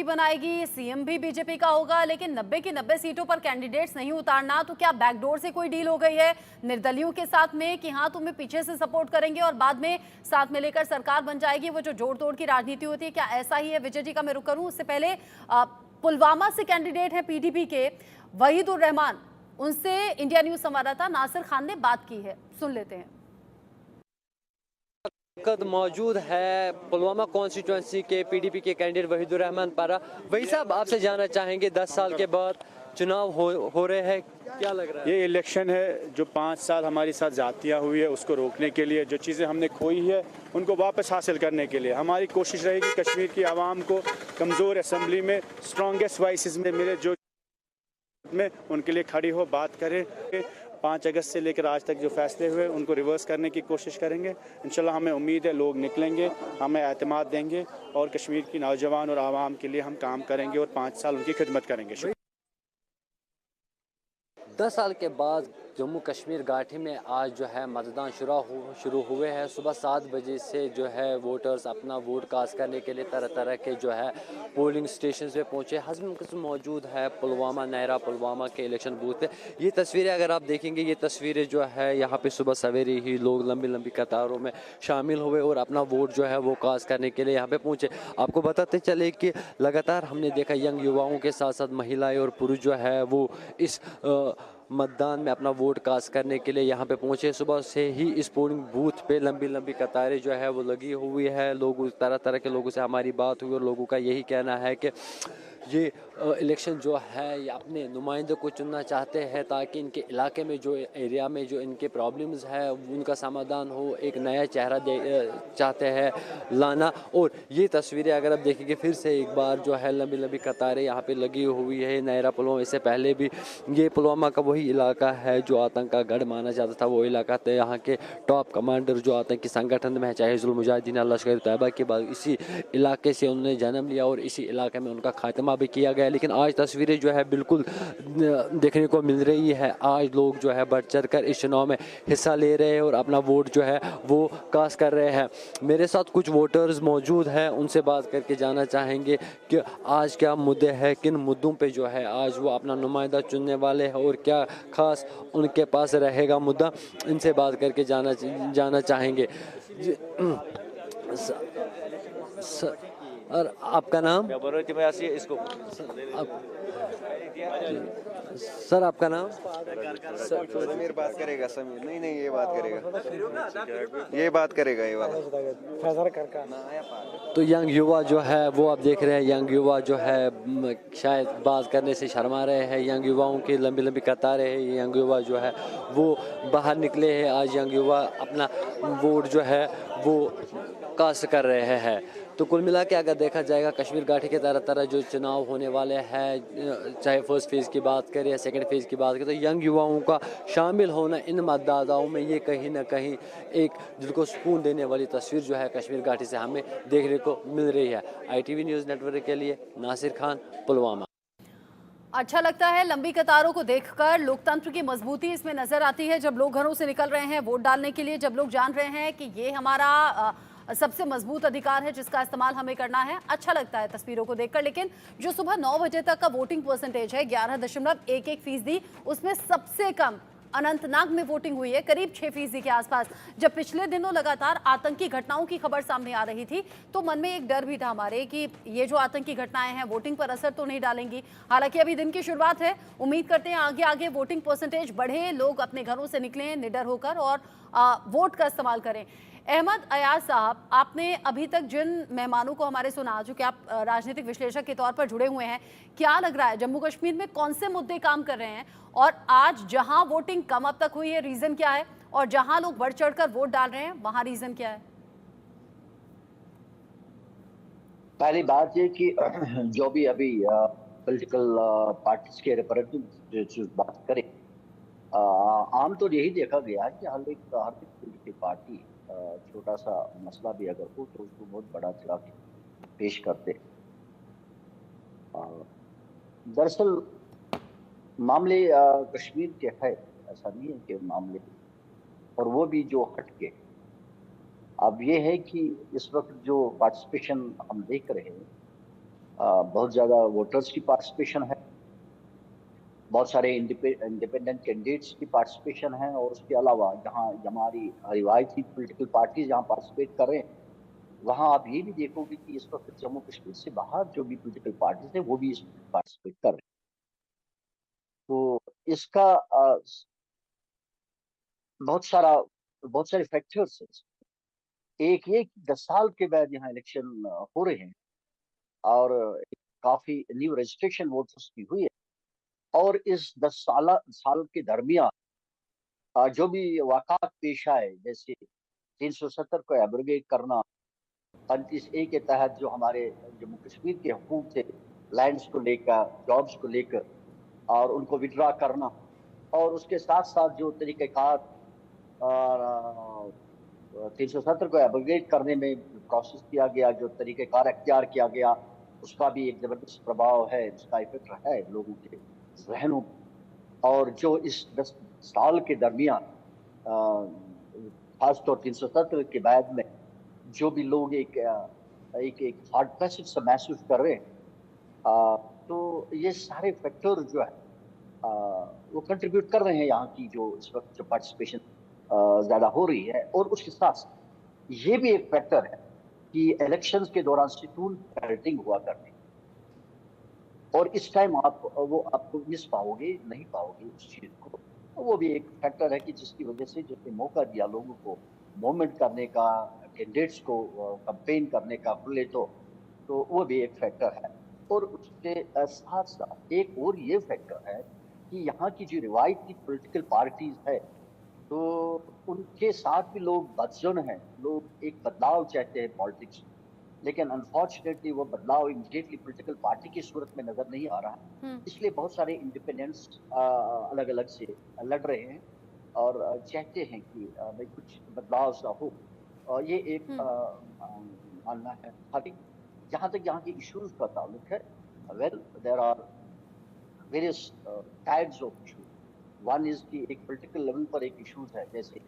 BJP बनाएगी, CM भी BJP का होगा, लेकिन 90 की 90 सीटों पर कैंडिडेट्स नहीं उतारना, तो क्या बैकडोर से कोई डील हो गई है निर्दलियों के साथ में कि हाँ तुम्हें पीछे से सपोर्ट करेंगे और बाद में साथ में लेकर सरकार बन जाएगी? वो जो जोड़ तोड़ की राजनीति होती है, क्या ऐसा ही है? विजय जी का मैं रुख करूं उससे पहले पुलवामा से कैंडिडेट है पीडीपी के वहीदुर रहमान, उनसे इंडिया न्यूज संवाददाता नासिर खान ने बात की है, सुन लेते हैं। मौजूद है पुलवामा कॉन्स्टिट्यूंसी के पीडीपी के कैंडिडेट वहीदुर रहमान पारा। वही साहब, आपसे जानना चाहेंगे 10 साल के बाद चुनाव हो रहे हैं, क्या लग रहा है? ये इलेक्शन है जो 5 साल हमारे साथ जातियाँ हुई है उसको रोकने के लिए, जो चीज़ें हमने खोई है उनको वापस हासिल करने के लिए हमारी कोशिश रहेगी कश्मीर की आवाम को कमज़ोर असम्बली में स्ट्रॉन्गेस्ट वॉइसेस में मिले, जो में उनके लिए खड़ी हो, बात करें। 5 अगस्त से लेकर आज तक जो फैसले हुए उनको रिवर्स करने की कोशिश करेंगे। इंशाल्लाह हमें उम्मीद है लोग निकलेंगे, हमें एतमाद देंगे और कश्मीर की नौजवान और आवाम के लिए हम काम करेंगे और 5 साल उनकी खिदमत करेंगे। 10 साल के बाद जम्मू कश्मीर घाटी में आज जो है मतदान शुरू हुए हैं। सुबह 7 बजे से जो है वोटर्स अपना वोट कास्ट करने के लिए तरह तरह के जो है पोलिंग स्टेशन पे पहुंचे। हज़म किस्म मौजूद है पुलवामा, नैरा पुलवामा के इलेक्शन बूथ पे। ये तस्वीरें अगर आप देखेंगे, ये तस्वीरें जो है यहाँ पे सुबह सवेरे ही लोग लंबी लंबी कतारों में शामिल हुए और अपना वोट जो है वो कास्ट करने के लिए यहाँ पे पहुँचे। आपको बताते चले कि लगातार हमने देखा यंग युवाओं के साथ साथ महिलाएँ और पुरुष जो है वो इस मतदान में अपना वोट कास्ट करने के लिए यहाँ पे पहुँचे। सुबह से ही इस पोलिंग बूथ पे लंबी लंबी कतारें जो है वो लगी हुई है। लोग तरह तरह के लोगों से हमारी बात हुई और लोगों का यही कहना है कि ये इलेक्शन जो है ये अपने नुमाइंदों को चुनना चाहते हैं ताकि इनके इलाके में जो एरिया में जो इनके प्रॉब्लम्स है उनका समाधान हो। एक नया चेहरा चाहते हैं लाना। और ये तस्वीरें अगर आप देखेंगे फिर से एक बार जो है लंबी लंबी कतारें यहाँ पे लगी हुई है। नैरा पुलवामा, इससे पहले भी ये पुलवामा का वही इलाका है जो आतंक का गढ़ माना जाता था। वो इलाका था यहाँ के टॉप कमांडर जो आतंकी संगठन में है, चाहे हिज़्बुल मुजाहिदीन लश्कर तैयबा के बाद इसी इलाके से उन्होंने जन्म लिया और इसी इलाके में उनका खात्मा भी किया गया। लेकिन आज तस्वीरें जो है बिल्कुल देखने को मिल रही है। आज लोग जो है बढ़ चढ़ कर इस चुनाव में हिस्सा ले रहे हैं और अपना वोट जो है वो कास्ट कर रहे हैं। मेरे साथ कुछ वोटर्स मौजूद हैं, उनसे बात करके जानना चाहेंगे कि आज क्या मुद्दे हैं, किन मुद्दों पे जो है आज वो अपना नुमाइंदा चुनने वाले हैं और क्या खास उनके पास रहेगा मुद्दा। इनसे बात करके जाना चाहेंगे। और आपका नाम? सर आपका नाम? समीर बात करेगा। समीर नहीं ये बात करेगा, ये बात करेगा ये वाला। तो यंग युवा जो है वो आप देख रहे हैं, यंग युवा जो है शायद बात करने से शर्मा रहे हैं। यंग युवाओं की लंबी लंबी कतारें हैं। यंग युवा जो है वो बाहर निकले हैं। आज यंग युवा अपना वोट जो है वो कास्ट कर रहे हैं। तो कुल मिला के अगर देखा जाएगा कश्मीर घाटी के तरह तरह जो चुनाव होने वाले हैं, चाहे फर्स्ट फेज़ की बात करें या सेकंड फेज़ की बात करें, तो यंग युवाओं का शामिल होना इन मतदाताओं में ये कहीं ना कहीं एक दिल को सुकून देने वाली तस्वीर जो है कश्मीर घाटी से हमें देखने को मिल रही है। ITV न्यूज़ नेटवर्क के लिए नासिर खान, पुलवामा। अच्छा लगता है लंबी कतारों को देखकर, लोकतंत्र की मजबूती इसमें नजर आती है जब लोग घरों से निकल रहे हैं वोट डालने के लिए, जब लोग जान रहे हैं कि ये हमारा सबसे मजबूत अधिकार है जिसका इस्तेमाल हमें करना है। अच्छा लगता है तस्वीरों को देखकर। लेकिन जो सुबह 9 बजे तक का वोटिंग परसेंटेज है 11.11%, उसमें सबसे कम अनंतनाग में वोटिंग हुई है, करीब 6% के आसपास। जब पिछले दिनों लगातार आतंकी घटनाओं की खबर सामने आ रही थी तो मन में एक डर भी था हमारे कि ये जो आतंकी घटनाएं हैं वोटिंग पर असर तो नहीं डालेंगी। हालांकि अभी दिन की शुरुआत है, उम्मीद करते हैं आगे आगे वोटिंग परसेंटेज बढ़े, लोग अपने घरों से निकलें निडर होकर और वोट का इस्तेमाल करें। अहमद अयाज साहब, आपने अभी तक जिन मेहमानों को हमारे सुना, चूंकि आप राजनीतिक विश्लेषक के तौर पर जुड़े हुए हैं, क्या लग रहा है जम्मू कश्मीर में कौन से मुद्दे काम कर रहे हैं? और आज जहां वोटिंग कम अब तक हुई है रीजन क्या है, और जहां लोग बढ़ चढ़कर वोट डाल रहे हैं वहां रीजन क्या है? पहली बात ये कि जो भी अभी पॉलिटिकल पार्टीज के रिप्रेजेंटेटिव बात करें, आम तो यही देखा गया है कि हर एक पॉलिटिकल पार्टी छोटा सा मसला भी अगर हो तो उसको बहुत बड़ा चढ़ा के पेश करते। दरअसल मामले कश्मीर के है, ऐसा नहीं है कि मामले, और वो भी जो हट के। अब ये है कि इस वक्त जो पार्टिसिपेशन हम देख रहे हैं बहुत ज़्यादा वोटर्स की पार्टिसिपेशन है, बहुत सारे इंडिपेंडेंट कैंडिडेट्स की पार्टिसिपेशन है, और उसके अलावा जहाँ हमारी रिवायती पॉलिटिकल पार्टीज जहाँ पार्टिसिपेट कर रहे हैं, वहाँ आप ये भी देखोगे कि इस वक्त जम्मू कश्मीर से बाहर जो भी पॉलिटिकल पार्टीज है वो भी इसमें पार्टिसिपेट कर रहे हैं। तो इसका बहुत सारे फैक्टर्स हैं। एक ये कि 10 साल के बाद यहाँ इलेक्शन हो रहे हैं, और काफी न्यू रजिस्ट्रेशन वोटर्स की हुई है, और इस 10 साल के दरमियान जो भी वाक़ात पेश आए, जैसे 370 को एब्रोगेट करना, 35A के तहत जो हमारे जम्मू कश्मीर के हुकूक थे लैंड्स को लेकर, जॉब्स को लेकर, और उनको विड्रा करना, और उसके साथ साथ जो तरीक़ेकार 370 को एब्रोगेट करने में प्रोसेस किया गया, जो तरीक़ेकार अख्तियार किया गया, उसका भी एक ज़बरदस्त प्रभाव है, उसका इफेक्ट है लोगों के ज़हनों पर। और जो इस 10 साल के दरमियान खासतौर 370 के बाद में जो भी लोग एक हार्ड प्रेशर से महसूस कर रहे हैं, तो ये सारे फैक्टर जो है वो कंट्रीब्यूट कर रहे हैं यहाँ की जो इस वक्त जो पार्टिसिपेशन ज़्यादा हो रही है। और उसके साथ ये भी एक फैक्टर है कि इलेक्शंस के दौरान सुकून पैरेटिंग हुआ करती है, और इस टाइम आपको मिस पाओगे, नहीं पाओगे उस चीज़ को। तो वो भी एक फैक्टर है कि जिसकी वजह से जिसने मौका दिया लोगों को मूवमेंट करने का, कैंडिडेट्स को कैंपेन करने का खुले, तो वो भी एक फैक्टर है। और उसके साथ साथ एक और ये फैक्टर है कि यहाँ की जो रिवायती पॉलिटिकल पार्टीज है, तो उनके साथ भी लोग बदजुन हैं, लोग एक बदलाव चाहते हैं पॉलिटिक्स, लेकिन अनफॉर्चुनेटली वो बदलाव इमीडिएटली पॉलिटिकल पार्टी की सूरत में नजर नहीं आ रहा। इसलिए बहुत सारे इंडिपेंडेंट्स अलग अलग से लड़ रहे हैं और चाहते हैं कि भाई कुछ बदलाव सा हो। और ये एक मानना है। हालांकि जहाँ तक यहाँ के इश्यूज का ताल्लुक है, well there are various types of issues. One is की एक पॉलिटिकल लेवल पर एक इश्यूज है, जैसे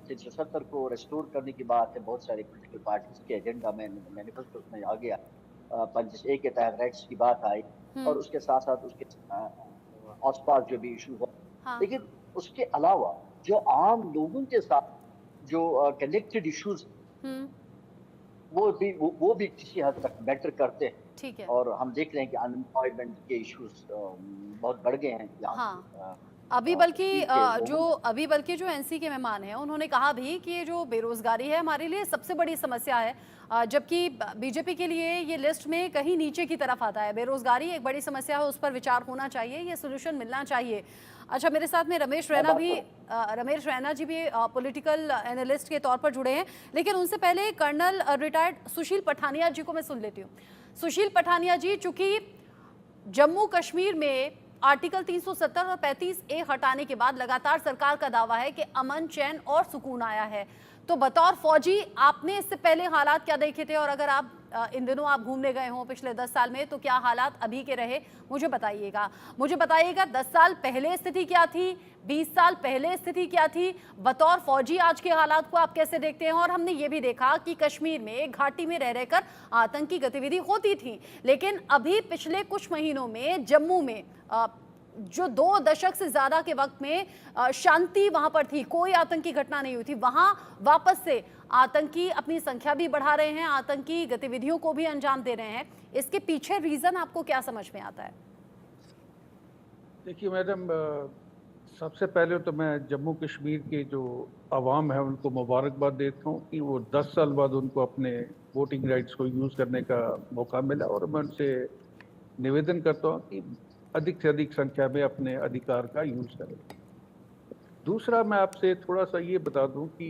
370 को रेस्टोर करने की बात है, बहुत सारे पॉलिटिकल पार्टीज के एजेंडा में, मैनिफेस्टो में आ गया। 35A के तहत राइट्स की बात आई, और उसके साथ साथ उसके आसपास जो भी इशू है। हाँ। लेकिन उसके अलावा जो आम लोगों के साथ जो कनेक्टेड इश्यूज वो भी किसी हद तक मैटर करते हैं। ठीक है। और हम देख रहे हैं कि अनएम्प्लॉयमेंट के इश्यूज बहुत बढ़ गए हैं यहाँ। हाँ। अभी बल्कि जो एनसी के मेहमान हैं उन्होंने कहा भी कि ये जो बेरोजगारी है हमारे लिए सबसे बड़ी समस्या है, जबकि बीजेपी के लिए ये लिस्ट में कहीं नीचे की तरफ आता है। बेरोजगारी एक बड़ी समस्या है, उस पर विचार होना चाहिए, ये सोल्यूशन मिलना चाहिए। अच्छा, मेरे साथ में रमेश रैना जी भी पॉलिटिकल एनालिस्ट के तौर पर जुड़े हैं, लेकिन उनसे पहले कर्नल रिटायर्ड सुशील पठानिया जी को मैं सुन लेती हूँ। सुशील पठानिया जी, चूंकि जम्मू कश्मीर में आर्टिकल 370 और 35A हटाने के बाद लगातार सरकार का दावा है कि अमन, चैन और सुकून आया है, तो बतौर फौजी आपने इससे पहले हालात क्या देखे थे, और अगर आप इन दिनों आप घूमने गए हों पिछले 10 साल में, तो क्या हालात अभी के रहे, मुझे बताइएगा। 10 साल पहले स्थिति क्या थी, 20 साल पहले स्थिति क्या थी, बतौर फौजी आज के हालात को आप कैसे देखते हैं। और हमने ये भी देखा कि कश्मीर में घाटी में रह रहकर आतंकी गतिविधि होती थी, लेकिन अभी पिछले कुछ महीनों में जम्मू में जो 2 दशक से ज्यादा के वक्त में शांति वहां पर थी, कोई आतंकी घटना नहीं हुई थी, वहां वापस से आतंकी अपनी संख्या भी बढ़ा रहे हैं, आतंकी गतिविधियों को भी अंजाम दे रहे हैं। इसके पीछे रीजन आपको क्या समझ में आता है? देखिए मैडम, सबसे पहले तो मैं जम्मू कश्मीर के जो अवाम है उनको मुबारकबाद देता हूँ कि वो 10 साल बाद उनको अपने वोटिंग राइट्स को यूज़ करने का मौका मिला, और मैं उनसे निवेदन करता हूँ कि अधिक से अधिक संख्या में अपने अधिकार का यूज़ करें। दूसरा, मैं आपसे थोड़ा सा ये बता दूं कि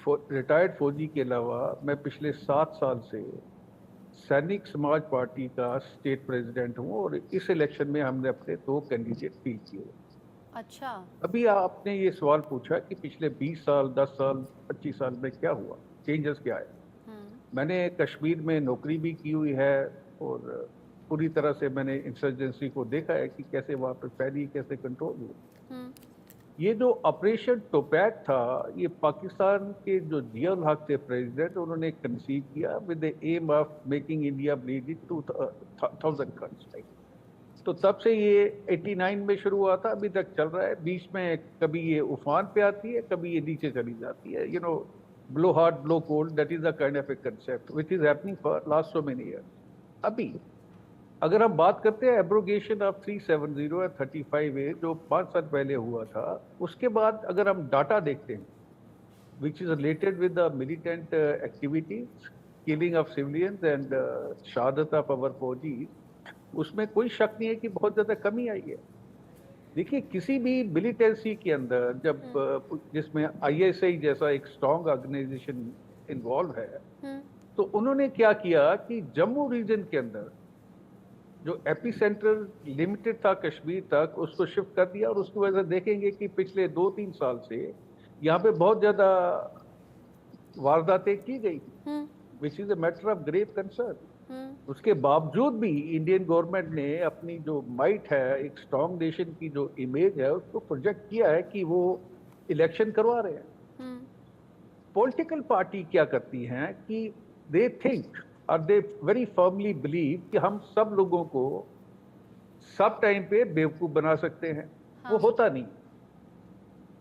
रिटायर्ड फौजी के अलावा मैं पिछले 7 साल से सैनिक समाज पार्टी का स्टेट प्रेसिडेंट हूं, और इस इलेक्शन में हमने अपने 2 कैंडिडेट फील्ड किए। अच्छा। अभी आपने ये सवाल पूछा कि पिछले 20 साल, 10 साल, 25 साल में क्या हुआ, चेंजेस क्या आए। मैंने कश्मीर में नौकरी भी की हुई है, और पूरी तरह से मैंने इंसर्जेंसी को देखा है कि कैसे वहाँ पर फैली, कैसे कंट्रोल हुआ। ये जो ऑपरेशन टोपैक था, ये पाकिस्तान के जो जियाउल हक थे प्रेसिडेंट, उन्होंने कंसीव किया with the aim of making India bleed in 2000 cuts. तो तब से ये 89 में शुरू हुआ था, अभी तक चल रहा है। बीच में कभी ये उफान पे आती है, कभी ये नीचे चली जाती है। Blow hard blow cold, that is the kind of A concept which is happening for last so many years. अभी अगर हम बात करते हैं एब्रोगेशन ऑफ 370 और 35A जो 5 साल पहले हुआ था, उसके बाद अगर हम डाटा देखते हैं which is related with the militant activities, killing of civilians and शहादत ऑफ अवर फौजी, उसमें कोई शक नहीं है कि बहुत ज्यादा कमी आई है। देखिए, किसी भी मिलिटेंसी के अंदर जब जिसमें ISI जैसा एक स्ट्रॉन्ग ऑर्गेनाइजेशन इन्वॉल्व है, तो उन्होंने क्या किया कि जम्मू रीजन के अंदर जो एपी सेंटर लिमिटेड था कश्मीर तक, उसको शिफ्ट कर दिया। और उसकी वजह से देखेंगे कि पिछले 2-3 साल से यहाँ पे बहुत ज्यादा वारदातें की गई, which is a matter of grave concern. उसके बावजूद भी इंडियन गवर्नमेंट ने अपनी जो माइट है, एक स्ट्रॉन्ग नेशन की जो इमेज है, उसको प्रोजेक्ट किया है कि वो इलेक्शन करवा रहे हैं। पॉलिटिकल पार्टी क्या करती हैं कि दे थिंक और दे वेरी फर्मली बिलीव कि हम सब लोगों को सब टाइम पे बेवकूफ बना सकते हैं। वो होता नहीं।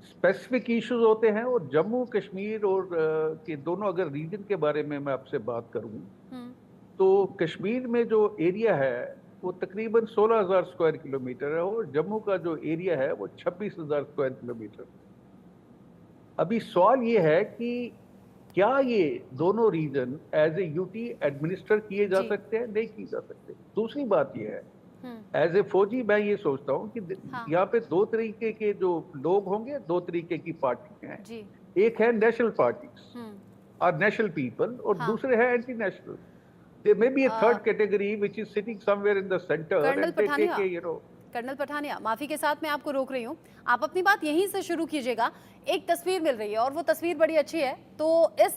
स्पेसिफिक इश्यूज होते हैं, और जम्मू कश्मीर और के दोनों अगर रीजन के बारे में मैं आपसे बात करूं, तो कश्मीर में जो एरिया है वो तकरीबन 16,000 स्क्वायर किलोमीटर है, और जम्मू का जो एरिया है वो 26,000 स्क्वायर किलोमीटर। अभी सवाल ये है कि क्या ये दोनों region as a UT administer किए जा सकते हैं? नहीं किए जा सकते। दूसरी बात ये है, एज ए फौजी मैं ये सोचता हूँ कि यहाँ पे 2 तरीके के जो लोग होंगे, 2 तरीके की पार्टी हैं। एक है नेशनल पार्टीज और नेशनल पीपल, और दूसरे है anti national. There may be a third category which is sitting somewhere in the center and they take a, colonel Pathania, माफी के साथ मैं आपको रोक रही हूँ, आप अपनी बात यहीं से शुरू कीजिएगा। एक तस्वीर मिल रही है और वो तस्वीर बड़ी अच्छी है, तो इस